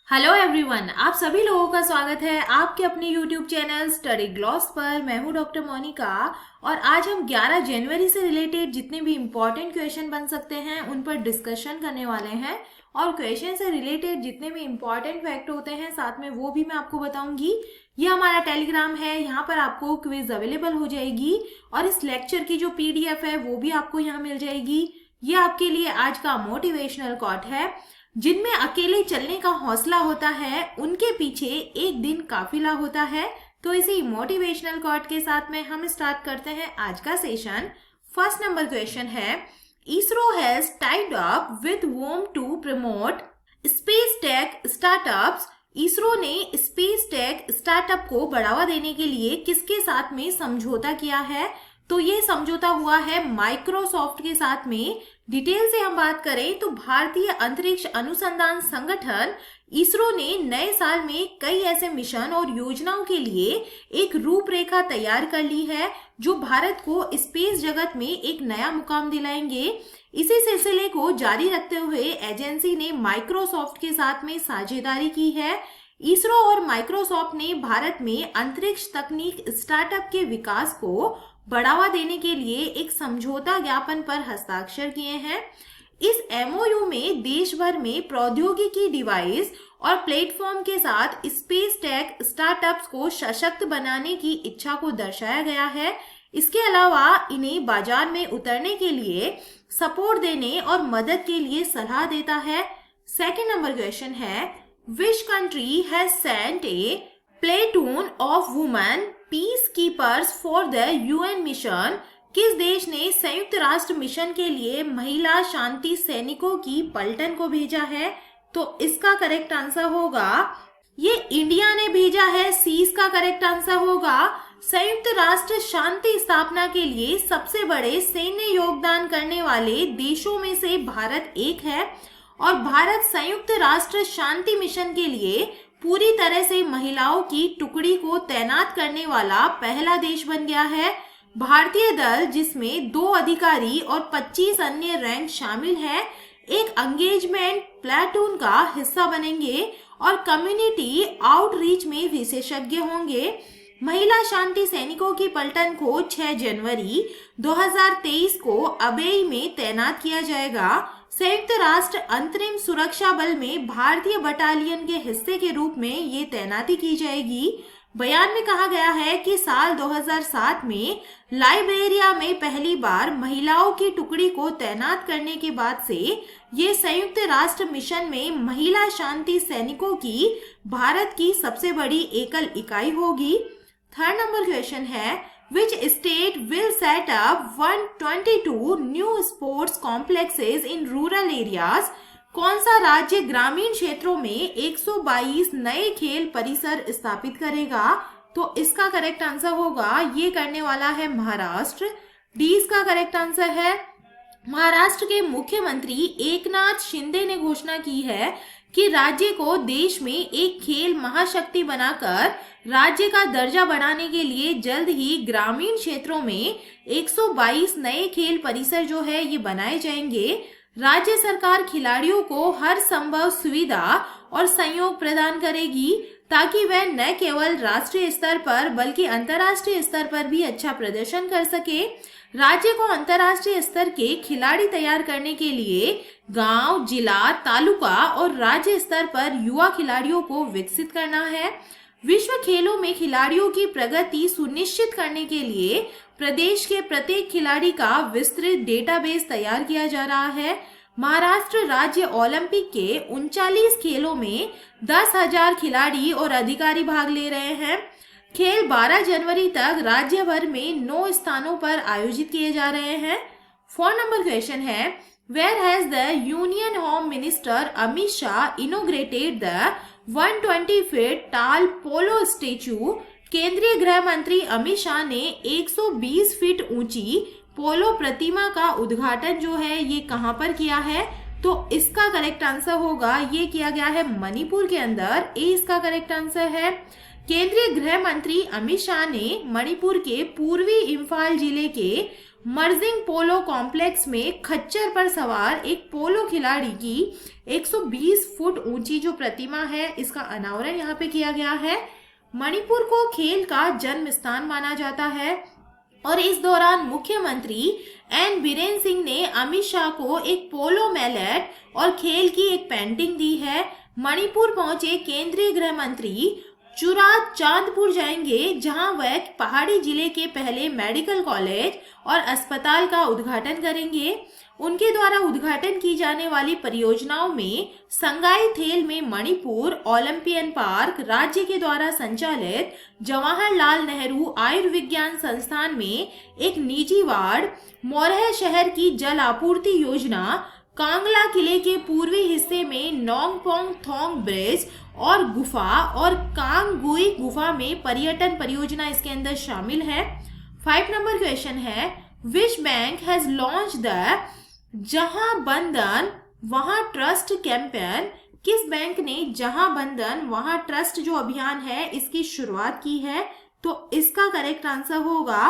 Hello everyone, आप सभी लोगों का स्वागत है आपके अपने यूट्यूब चैनल स्टडी ग्लॉस पर। मैं हूं डॉक्टर मोनिका और आज हम 11 जनवरी से रिलेटेड जितने भी इम्पोर्टेंट क्वेश्चन बन सकते हैं उन पर डिस्कशन करने वाले हैं। और क्वेश्चन से रिलेटेड जितने भी इम्पोर्टेंट फैक्ट होते हैं साथ में वो भी मैं आपको बताऊंगी। ये हमारा टेलीग्राम है, यहाँ पर आपको क्विज अवेलेबल हो जाएगी और इस लेक्चर की जो PDF है वो भी आपको यहाँ मिल जाएगी। ये आपके लिए आज का मोटिवेशनल कोट है। जिनमें अकेले चलने का हौसला होता है उनके पीछे एक दिन काफिला होता है। तो इसी मोटिवेशनल कोट के साथ में हम स्टार्ट करते हैं आज का सेशन। फर्स्ट नंबर क्वेश्चन है, ISRO has tied up with whom to promote space tech startups. ISRO ने स्पेस टेक स्टार्टअप को बढ़ावा देने के लिए किसके साथ में समझौता किया है? तो ये समझौता हुआ है माइक्रोसॉफ्ट के साथ में। डिटेल से हम बात करें तो भारतीय अंतरिक्ष अनुसंधान संगठन इसरो ने नए साल में कई ऐसे मिशन और योजनाओं के लिए एक रूपरेखा तैयार कर ली है जो भारत को स्पेस जगत में एक नया मुकाम दिलाएंगे। इसी सिलसिले को जारी रखते हुए एजेंसी ने माइक्रोसॉफ्ट के साथ में साझेदारी की है। इसरो और माइक्रोसॉफ्ट ने भारत में अंतरिक्ष तकनीक स्टार्टअप के विकास को बढ़ावा देने के लिए एक समझौता ज्ञापन पर हस्ताक्षर किए हैं। इस MOU में देश भर में प्रौद्योगिकी डिवाइस और प्लेटफॉर्म के साथ स्पेस टेक स्टार्टअप्स को सशक्त बनाने की इच्छा को दर्शाया गया है। इसके अलावा इन्हें बाजार में उतरने के लिए सपोर्ट देने और मदद के लिए सलाह देता है। सेकेंड नंबर क्वेश्चन है, which country has sent a platoon of women peace keepers for the UN mission. किस देश ने संयुक्त राष्ट्र मिशन के लिए महिला शांति सैनिकों की पलटन को भेजा है? तो इसका करेक्ट आंसर होगा ये इंडिया ने भेजा है। सी इसका करेक्ट आंसर होगा। संयुक्त राष्ट्र शांति स्थापना के लिए सबसे बड़े सैन्य योगदान करने वाले देशों में से भारत एक है और भारत संयुक्त राष्ट्र शांति मिशन के लिए पूरी तरह से महिलाओं की टुकड़ी को तैनात करने वाला पहला देश बन गया है। भारतीय दल जिसमें 2 अधिकारी और 25 अन्य रैंक शामिल है एक एंगेजमेंट प्लाटून का हिस्सा बनेंगे और कम्युनिटी आउटरीच में विशेषज्ञ होंगे। महिला शांति सैनिकों की पलटन को 6 जनवरी 2023 को अबेई में तैनात किया जाएगा। संयुक्त राष्ट्र अंतरिम सुरक्षा बल में भारतीय बटालियन के हिस्से के रूप में ये तैनाती की जाएगी। बयान में कहा गया है कि साल 2007 में लाइबेरिया में पहली बार महिलाओं की टुकड़ी को तैनात करने के बाद से ये संयुक्त राष्ट्र मिशन में महिला शांति सैनिकों की भारत की सबसे बड़ी एकल इकाई होगी। थर्ड नंबर क्वेश्चन है, which state will set up 122 new sports complexes in rural areas? कौन सा राज्य ग्रामीण क्षेत्रों में 122 नए खेल परिसर स्थापित करेगा? तो इसका करेक्ट आंसर होगा ये करने वाला है महाराष्ट्र। डी इसका करेक्ट आंसर है। महाराष्ट्र के मुख्यमंत्री एकनाथ शिंदे ने घोषणा की है कि राज्य को देश में एक खेल महाशक्ति बनाकर राज्य का दर्जा बढ़ाने के लिए जल्द ही ग्रामीण क्षेत्रों में 122 नए खेल परिसर जो है ये बनाए जाएंगे। राज्य सरकार खिलाड़ियों को हर संभव सुविधा और सहयोग प्रदान करेगी ताकि वह न केवल राष्ट्रीय स्तर पर बल्कि अंतर्राष्ट्रीय स्तर पर भी अच्छा प्रदर्शन कर सके। राज्य को अंतर्राष्ट्रीय स्तर के खिलाड़ी तैयार करने के लिए गांव, जिला, तालुका और राज्य स्तर पर युवा खिलाड़ियों को विकसित करना है। विश्व खेलों में खिलाड़ियों की प्रगति सुनिश्चित करने के लिए प्रदेश के प्रत्येक खिलाड़ी का विस्तृत डेटाबेस तैयार किया जा रहा है। महाराष्ट्र राज्य ओलंपिक के 39 खेलों में 10,000 खिलाड़ी और अधिकारी भाग ले रहे हैं। खेल 12 जनवरी तक राज्य भर में 9 स्थानों पर आयोजित किए जा रहे हैं। 4 नंबर क्वेश्चन है, where has the union home minister Amit Shah inaugurated the 120 feet tall polo statue? केंद्रीय गृह मंत्री अमित शाह ने 120 फीट ऊंची पोलो प्रतिमा का उद्घाटन जो है ये कहां पर किया है? तो इसका करेक्ट आंसर होगा ये किया गया है मणिपुर के अंदर। ए इसका करेक्ट आंसर है। केंद्रीय गृह मंत्री अमित शाह ने मणिपुर के पूर्वी इम्फाल जिले के मर्जिंग पोलो कॉम्प्लेक्स में खच्चर पर सवार एक पोलो खिलाड़ी की 120 फुट ऊंची जो प्रतिमा है, इसका अनावरण यहाँ पे किया गया है। मणिपुर को खेल का जन्म स्थान माना जाता है और इस दौरान मुख्यमंत्री एन बीरेन सिंह ने अमित शाह को एक पोलो मैलेट और खेल की एक पेंटिंग दी है। मणिपुर पहुंचे केंद्रीय गृह मंत्री चुरात चांदपुर जाएंगे, जहां वह पहाड़ी जिले के पहले मेडिकल कॉलेज और अस्पताल का उद्घाटन करेंगे। उनके द्वारा उद्घाटन की जाने वाली परियोजनाओं में संगाई थेल में मणिपुर ओलंपियन पार्क, राज्य के द्वारा संचालित जवाहरलाल नेहरू आयुर्विज्ञान संस्थान में एक निजी वार्ड, मोरह शहर की जल आपूर्ति योजना, कांगला किले के पूर्वी हिस्से में नोंगपोंग थोंग ब्रिज और गुफा और कांगगुई गुफा में पर्यटन परियोजना इसके अंदर शामिल है। 5 नंबर क्वेश्चन है, which bank has launch the जहां बंधन वहां ट्रस्ट कैंपेन? किस बैंक ने जहां बंधन वहां ट्रस्ट जो अभियान है इसकी शुरुआत की है? तो इसका करेक्ट आंसर होगा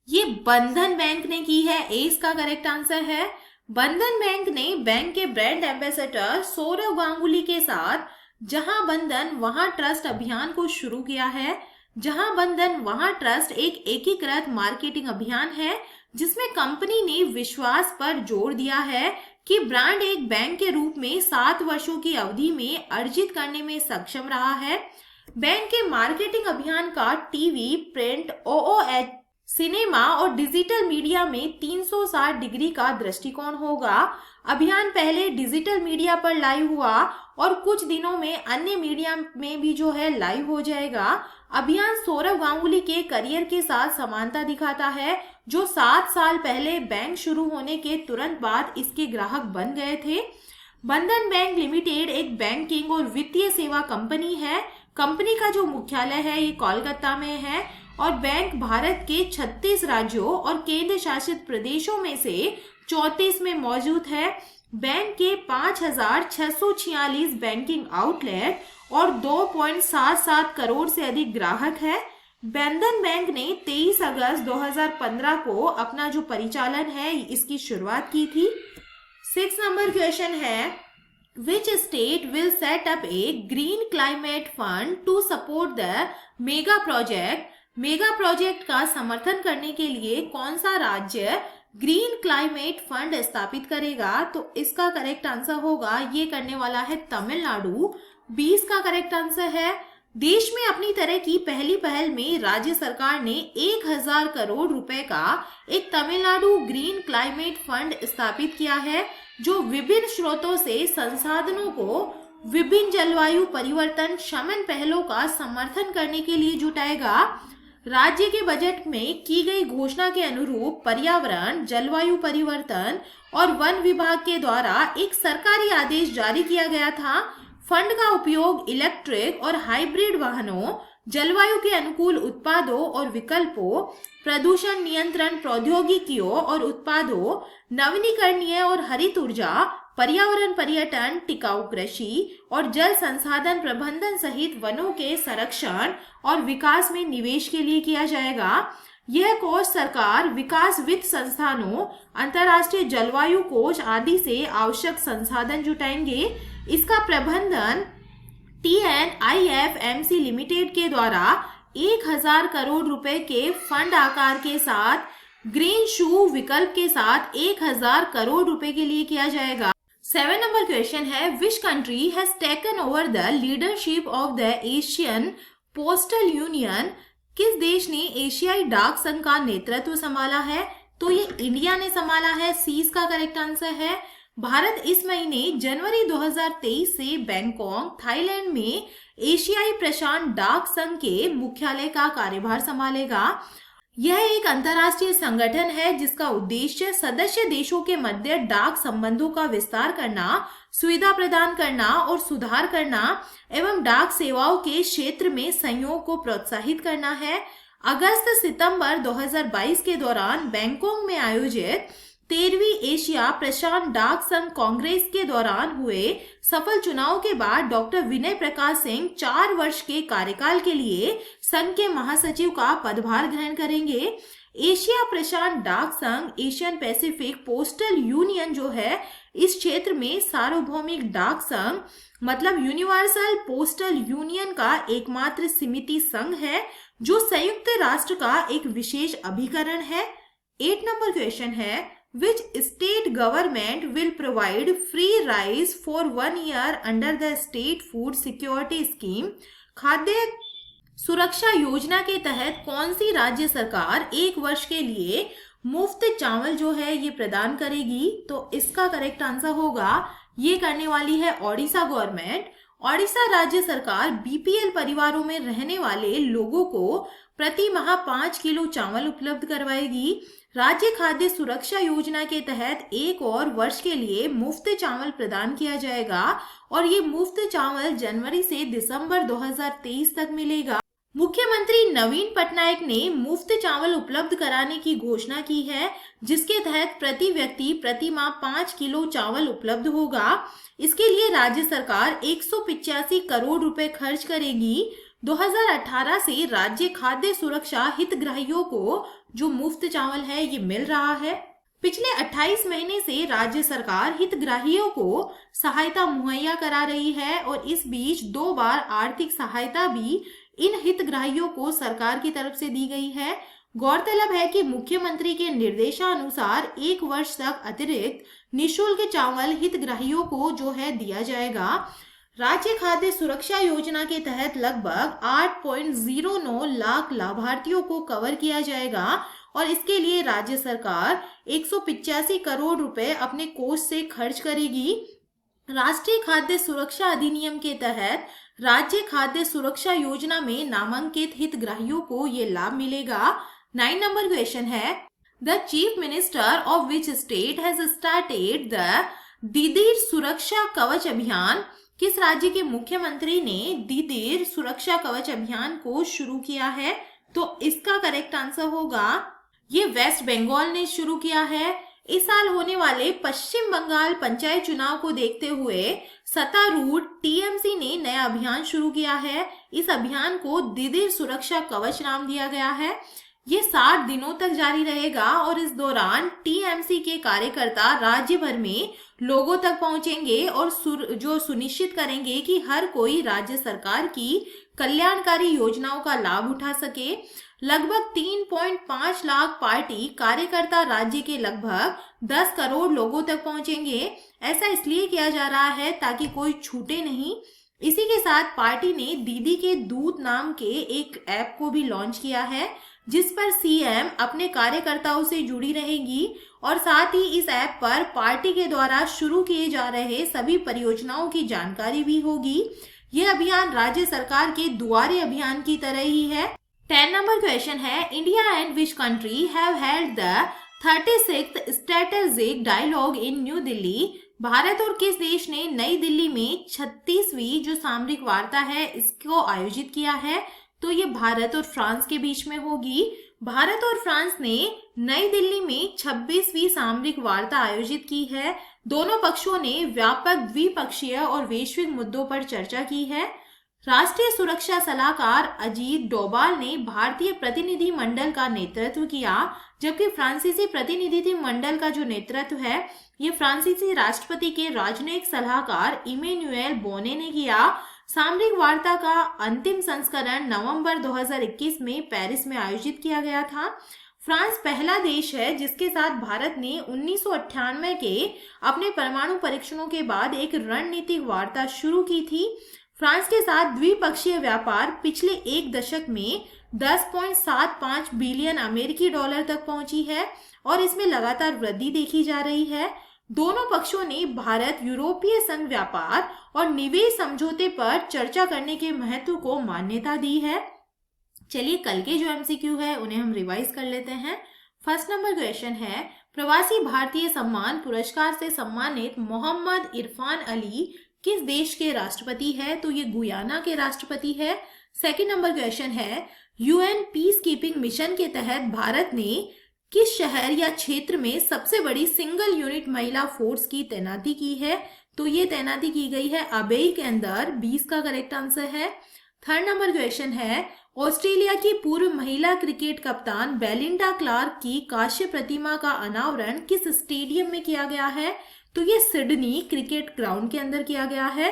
ये बंधन बैंक ने की है। ए इसका करेक्ट आंसर है। बंधन बैंक ने बैंक के ब्रांड एम्बेसडर सौरव गांगुली के साथ जहां बंधन वहां ट्रस्ट अभियान को शुरू किया है। जहां बंधन वहां ट्रस्ट एक एकीकृत मार्केटिंग अभियान है जिसमें कंपनी ने विश्वास पर जोर दिया है कि ब्रांड एक बैंक के रूप में 7 वर्षों की अवधि में अर्जित करने में सक्षम रहा है। बैंक के मार्केटिंग अभियान का टीवी, प्रिंट, ओओएच, सिनेमा और डिजिटल मीडिया में 360 डिग्री का दृष्टिकोण होगा। अभियान पहले डिजिटल मीडिया पर लाइव हुआ और कुछ दिनों में अन्य मीडिया में भी जो है लाइव हो जाएगा। अभियान सौरव गांगुली के करियर के साथ समानता दिखाता है, जो 7 साल पहले बैंक शुरू होने के तुरंत बाद इसके ग्राहक बन गए थे। बंधन बैंक लिमिटेड एक बैंकिंग और वित्तीय सेवा कंपनी है। कंपनी का जो मुख्यालय है ये कोलकाता में है और बैंक भारत के 36 राज्यों और केंद्र शासित प्रदेशों में से 34 में मौजूद है। बैंक के 5,646 बैंकिंग आउटलेट और 2.77 करोड़ से अधिक ग्राहक है। बंधन बैंक ने 23 अगस्त 2015 को अपना जो परिचालन है इसकी शुरुआत की थी। 6 नंबर क्वेश्चन है, Which state will set up a green climate fund to support the mega project? Mega project का समर्थन करने के लिए कौन सा राज्य ग्रीन क्लाइमेट फंड स्थापित करेगा? तो इसका करेक्ट आंसर होगा ये करने वाला है तमिलनाडु। 20 का करेक्ट आंसर है। देश में अपनी तरह की पहली पहल में राज्य सरकार ने 1000 करोड़ रुपए का एक तमिलनाडु ग्रीन क्लाइमेट फंड स्थापित किया है, जो विभिन्न स्रोतों से संसाधनों को विभिन्न जलवायु परिवर्तन शमन पहलों का समर्थन करने के लिए जुटाएगा। राज्य के बजट में की गई घोषणा के अनुरूप पर्यावरण, जलवायु परिवर्तन और वन विभाग के द्वारा एक सरकारी आदेश जारी किया गया था। फंड का उपयोग इलेक्ट्रिक और हाइब्रिड वाहनों, जलवायु के अनुकूल उत्पादों और विकल्पों, प्रदूषण नियंत्रण प्रौद्योगिकियों और उत्पादों, नवीनीकरणीय और हरित ऊर्जा, पर्यावरण पर्यटन, टिकाऊ कृषि और जल संसाधन प्रबंधन सहित वनों के संरक्षण और विकास में निवेश के लिए किया जाएगा। यह कोष सरकार, विकास वित्त संस्थानों, अंतर्राष्ट्रीय जलवायु कोष आदि से आवश्यक संसाधन जुटाएंगे। इसका प्रबंधन TNIFMC लिमिटेड के द्वारा 1000 करोड़ रुपए के फंड आकार के साथ ग्रीन शू विकल्प के साथ 1000 करोड़ रुपए के लिए किया जाएगा। 7 नंबर क्वेश्चन है, which country has taken over the leadership of the Asian postal union? किस देश ने एशियाई डाक संघ का नेतृत्व संभाला है? तो ये इंडिया ने संभाला है। सी का करेक्ट आंसर है। भारत इस महीने जनवरी 2023 से बैंकॉक, थाईलैंड में एशियाई प्रशांत डाक संघ के मुख्यालय का कार्यभार संभालेगा। यह एक अंतर्राष्ट्रीय संगठन है जिसका उद्देश्य सदस्य देशों के मध्य डाक संबंधों का विस्तार करना, सुविधा प्रदान करना और सुधार करना एवं डाक सेवाओं के क्षेत्र में सहयोग को प्रोत्साहित करना है। अगस्त सितंबर 2022 के दौरान बैंकॉक में आयोजित 13वीं एशिया प्रशांत डाक संघ कांग्रेस के दौरान हुए सफल चुनाव के बाद डॉक्टर विनय प्रकाश सिंह 4 वर्ष के कार्यकाल के लिए संघ के महासचिव का पदभार ग्रहण करेंगे। एशिया प्रशांत डाक संघ, एशियन पैसिफिक पोस्टल यूनियन जो है इस क्षेत्र में सार्वभौमिक डाक संघ मतलब यूनिवर्सल पोस्टल यूनियन का एकमात्र समिति संघ है जो संयुक्त राष्ट्र का एक विशेष अभिकरण है। 8 नंबर क्वेश्चन है, which state government will provide free rice for 1 year under the state food security scheme? खाद्य सुरक्षा योजना के तहत कौन सी राज्य सरकार 1 वर्ष के लिए मुफ्त चावल जो है ये प्रदान करेगी? तो इसका करेक्ट आंसर होगा, ये करने वाली है ओडिशा गवर्नमेंट। ओडिशा राज्य सरकार बीपीएल परिवारों में रहने वाले लोगों को प्रति माह 5 किलो चावल उपलब्ध करवाएगी। राज्य खाद्य सुरक्षा योजना के तहत 1 और वर्ष के लिए मुफ्त चावल प्रदान किया जाएगा और ये मुफ्त चावल जनवरी से दिसंबर 2023 तक मिलेगा। मुख्यमंत्री नवीन पटनायक ने मुफ्त चावल उपलब्ध कराने की घोषणा की है, जिसके तहत प्रति व्यक्ति प्रति माह 5 किलो चावल उपलब्ध होगा। इसके लिए राज्य सरकार 185 करोड़ रुपए खर्च करेगी। 2018 से राज्य खाद्य सुरक्षा हितग्राहियों को जो मुफ्त चावल है ये मिल रहा है। पिछले 28 महीने से राज्य सरकार हितग्राहियों को सहायता मुहैया करा रही है और इस बीच 2 बार आर्थिक सहायता भी इन हितग्राहियों को सरकार की तरफ से दी गई है। गौरतलब है कि मुख्यमंत्री के निर्देशानुसार 1 वर्ष तक अतिरिक्त निःशुल्क चावल हितग्राहियों को जो है दिया जाएगा। राज्य खाद्य सुरक्षा योजना के तहत लगभग 8.09 लाख लाभार्थियों को कवर किया जाएगा और इसके लिए राज्य सरकार 185 करोड़ रुपए अपने कोष से खर्च करेगी। राष्ट्रीय खाद्य सुरक्षा अधिनियम के तहत राज्य खाद्य सुरक्षा योजना में नामांकित हितग्राहियों को ये लाभ मिलेगा। 9 नंबर क्वेश्चन है, the chief minister of which state has started the दीदी सुरक्षा कवच अभियान? किस राज्य के मुख्यमंत्री ने दीदी सुरक्षा कवच अभियान को शुरू किया है? तो इसका करेक्ट आंसर होगा, ये वेस्ट बंगाल ने शुरू किया है। इस साल होने वाले पश्चिम बंगाल पंचायत चुनाव को देखते हुए सत्तारूढ़ टीएमसी ने नया अभियान शुरू किया है। इस अभियान को दीदी सुरक्षा कवच नाम दिया गया है। ये 60 दिनों तक जारी रहेगा और इस दौरान टीएमसी के कार्यकर्ता राज्य भर में लोगों तक पहुंचेंगे और जो सुनिश्चित करेंगे कि हर कोई राज्य सरकार की कल्याणकारी योजनाओं का लाभ उठा सके। लगभग 3.5 लाख पार्टी कार्यकर्ता राज्य के लगभग 10 करोड़ लोगों तक पहुंचेंगे। ऐसा इसलिए किया जा रहा है ताकि कोई छूटे नहीं। इसी के साथ पार्टी ने दीदी के दूत नाम के एक ऐप को भी लॉन्च किया है, जिस पर सीएम अपने कार्यकर्ताओं से जुड़ी रहेंगी और साथ ही इस ऐप पर पार्टी के द्वारा शुरू किए जा रहे सभी परियोजनाओं की जानकारी भी होगी। यह अभियान राज्य सरकार के दुआरे अभियान की तरह ही है। 10 नंबर क्वेश्चन है, India and which country have held the 36th strategic dialogue in New Delhi? Bharat और किस देश ने नई दिल्ली में 36वीं जो सामरिक वार्ता है इसको आयोजित किया है? तो ये भारत और फ्रांस के बीच में होगी। भारत और फ्रांस ने नई दिल्ली में 26वीं सामरिक वार्ता आयोजित की है। दोनों पक्षों ने व्यापक द्विपक्षीय और वैश्विक मुद्दों पर चर्चा की है। राष्ट्रीय सुरक्षा सलाहकार अजीत डोभाल ने भारतीय प्रतिनिधि मंडल का नेतृत्व किया, जबकि फ्रांसीसी प्रतिनिधि मंडल का जो नेतृत्व है ये फ्रांसीसी राष्ट्रपति के राजनयिक सलाहकार इमैनुएल बोने ने किया। सामरिक वार्ता का अंतिम संस्करण नवंबर 2021 में पेरिस में आयोजित किया गया था। फ्रांस पहला देश है जिसके साथ भारत ने 1998 के अपने परमाणु परीक्षणों के बाद एक रणनीतिक वार्ता शुरू की थी। फ्रांस के साथ द्विपक्षीय व्यापार पिछले 1 दशक में 10.75 बिलियन अमेरिकी डॉलर तक पहुंची है और इसमें लगातार वृद्धि देखी जा रही है। दोनों पक्षों ने भारत यूरोपीय संघ व्यापार और निवेश समझौते पर चर्चा करने के महत्व को मान्यता दी है। चलिए कल के जो एमसीक्यू है उन्हें हम रिवाइज कर लेते हैं। फर्स्ट नंबर क्वेश्चन है, प्रवासी भारतीय सम्मान पुरस्कार से सम्मानित मोहम्मद इरफान अली किस देश के राष्ट्रपति है? तो ये गुयाना के राष्ट्रपति है। सेकंड नंबर क्वेश्चन है, यूएन पीस कीपिंग मिशन के तहत भारत ने किस शहर या क्षेत्र में सबसे बड़ी सिंगल यूनिट महिला फोर्स की तैनाती की है? तो ये तैनाती की गई है अबेई के अंदर। 20 का करेक्ट आंसर है। थर्ड नंबर क्वेश्चन है, ऑस्ट्रेलिया की पूर्व महिला क्रिकेट कप्तान बेलिंडा क्लार्क की कांस्य प्रतिमा का अनावरण किस स्टेडियम में किया गया है? तो ये सिडनी क्रिकेट ग्राउंड के अंदर किया गया है।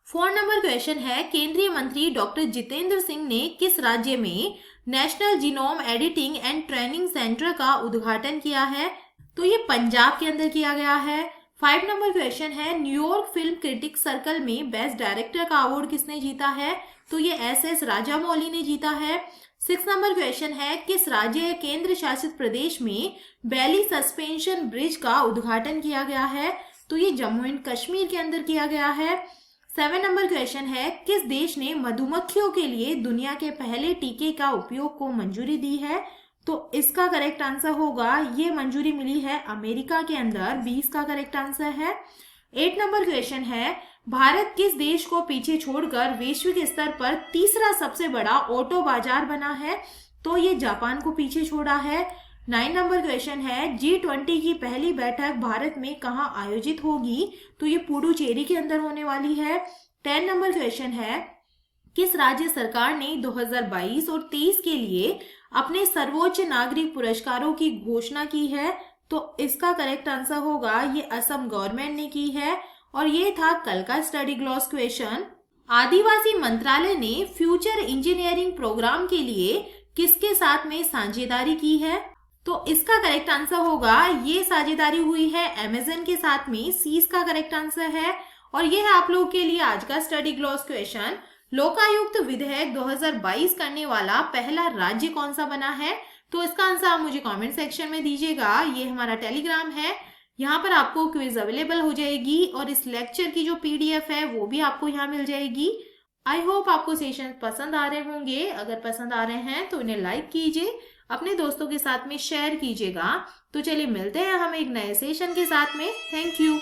फोर्थ नंबर क्वेश्चन है, केंद्रीय मंत्री डॉक्टर जितेंद्र सिंह ने किस राज्य में national genome editing and training centre का उद्घाटन किया है? तो ये पंजाब के अंदर किया गया है। 5 नंबर क्वेश्चन है, न्यूयॉर्क फिल्म क्रिटिक्स सर्कल में बेस्ट डायरेक्टर का अवार्ड किसने जीता है? तो ये एस राजामौली ने जीता है। 6 नंबर क्वेश्चन है, किस राज्य या केंद्र शासित प्रदेश में बैली सस्पेंशन ब्रिज का उद्घाटन किया गया है? तो ये जम्मू एंड कश्मीर के अंदर किया गया है। 7 नंबर क्वेश्चन है, किस देश ने मधुमक्खियों के लिए दुनिया के पहले टीके का उपयोग को मंजूरी दी है? तो इसका करेक्ट आंसर होगा, ये मंजूरी मिली है अमेरिका के अंदर। 20 का करेक्ट आंसर है। 8 नंबर क्वेश्चन है, भारत किस देश को पीछे छोड़कर वैश्विक स्तर पर तीसरा सबसे बड़ा ऑटो बाजार बना है? तो ये जापान को पीछे छोड़ा है। 9 नंबर क्वेश्चन है, G20 की पहली बैठक भारत में कहाँ आयोजित होगी? तो ये पुडुचेरी के अंदर होने वाली है। 10 नंबर क्वेश्चन है, किस राज्य सरकार ने 2022 और 23 के लिए अपने सर्वोच्च नागरिक पुरस्कारों की घोषणा की है? तो इसका करेक्ट आंसर होगा, ये असम गवर्नमेंट ने की है। और ये था कल का स्टडी ग्लॉस क्वेश्चन। आदिवासी मंत्रालय ने फ्यूचर इंजीनियरिंग प्रोग्राम के लिए किसके साथ में साझेदारी की है? तो इसका करेक्ट आंसर होगा, ये साझेदारी हुई है अमेज़न के साथ में। सी इसका करेक्ट आंसर है। और ये है आप लोगों के लिए आज का स्टडी ग्लॉस क्वेश्चन। लोकायुक्त विधेयक 2022 करने वाला पहला राज्य कौन सा बना है? तो इसका आंसर आप मुझे कमेंट सेक्शन में दीजिएगा। ये हमारा टेलीग्राम है, यहाँ पर आपको क्विज अवेलेबल हो जाएगी और इस लेक्चर की जो PDF है वो भी आपको यहाँ मिल जाएगी। आई होप आपको सेशन पसंद आ रहे होंगे। अगर पसंद आ रहे हैं तो इन्हें लाइक कीजिए, अपने दोस्तों के साथ में शेयर कीजिएगा। तो चलिए मिलते हैं हम एक नए सेशन के साथ में। Thank you.